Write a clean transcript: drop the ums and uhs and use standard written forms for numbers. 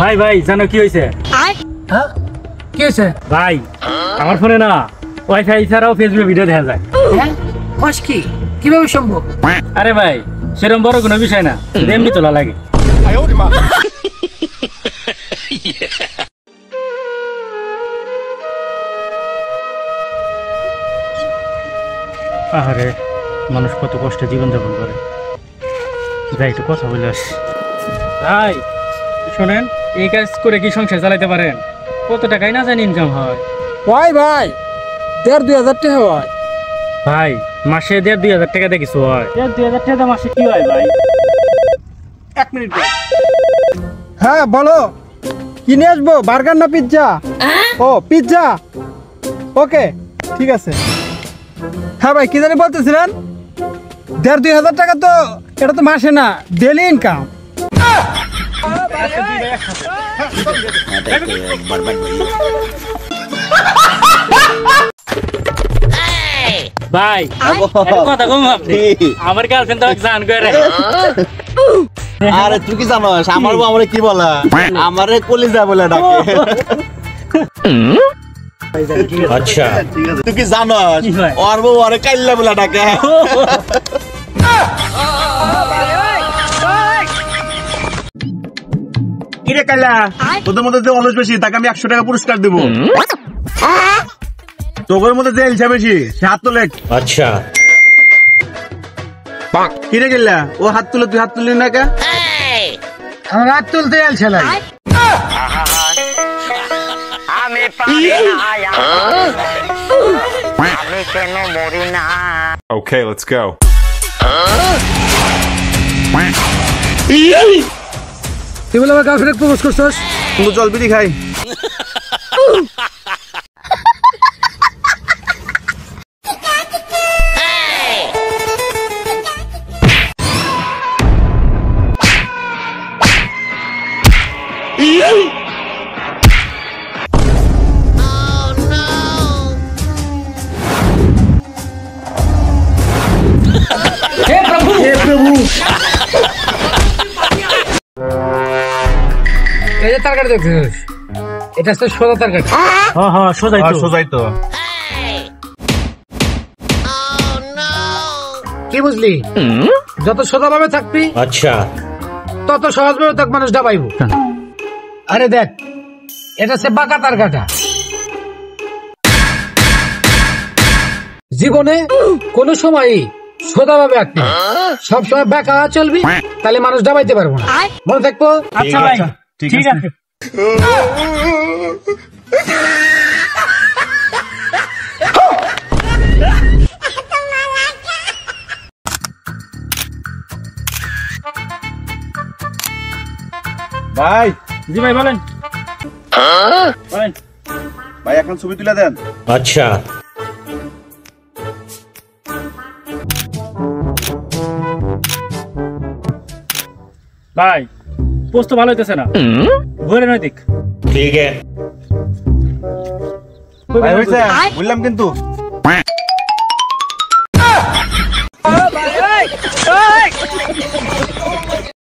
ভাই ভাই জানো কি হয়েছে? কি হয়েছে ভাই আমার ফোনে না ওয়াইফাই ছাড়াও ফেসবুকে ভিডিও দেখা যায়। কি কিভাবে সম্ভব? আরে ভাই সেরকম বড় কোনো বিষয় না, এমনি তোলা লাগে। আরে মানুষ কত কষ্টে জীবনযাপন করে। যাই একটু কথা বলে আসি। ভাই শোনেন, এই কাজ করে কি সংসার চালাইতে পারেন? কত টাকাই না জানি ইনকাম হয়। ভাই 1,500-2,000 টাকা হয়। ভাই মাসে 1,500-2,000 টাকা দিয়ে কিছু হয়? 1,500-2,000 টাকা মাসে কি হয় ভাই? 1 মিনিট। হ্যাঁ বলো, কি নিয়ে আসবো? বার্গার না পিৎজা? ও পিৎজা, ওকে ঠিক আছে। হ্যাঁ ভাই কি জানি বলতেছিলেন? 1,500-2,000 টাকা তো এটা তো মাসে না, ডেলি ইনকাম। ভাই কথা কম আপনি, আমার গার্লফ্রেন্ড তো জান করে। আরে তুই কি জানোস আমার বউ আমারে কি বলে? আমারে কলিজা বলে ডাকে। আচ্ছা তুই কি জানোস ওর বউ আরে কাইল্লা বলে ডাকে? কিরে কাইল্লা, তোদের মধ্যে যে অলস বেশি তাকে আমি 100 টাকা পুরস্কার দেবো। তোদের মধ্যে যে এলসা বেশি সে হাত তোলে। আচ্ছা কিরে কাইল্লা, ও হাত তুলে তুই হাত তুললি না কে? আমার হাত তুলতে আলছে না। আমি পারি না আমি কেন মরি না। Okay, let's go. তুই বলে আমার গার্লফ্রেন্ড প্রপোজ করছস? কিন্তু চল বিড়ি খাই। হে প্রভু এই যে তরকারি দেখছিস, এটা তো সোজা তরকারি। হ্যাঁ হ্যাঁ সোজাই তো। সোজাই তো। কি বুঝলি? যত সোজা ভাবে থাকবি আচ্ছা তত সহজ ভাবে তাক মানুষ ডাবাইব। আরে দেখ, এটা সে বাঁকা তরকাটা। জীবনে কোন সময়ই সোজা ভাবে আঁকবি, সবসময় বাঁকা চলবি, তাহলে মানুষ ডাবাইতে পারবো না। মনে থাকবো? আচ্ছা ভাই ঠিক আছে। ভাই জি ভাই বলেন। বলেন ভাই এখন ছবি তুলে দেন। আচ্ছা ভাই পোস্ট তো ভালো হইতেছে না, ঘুরে নয় দেখ। ঠিক আছে ভাই হইছে বললাম কিন্তু।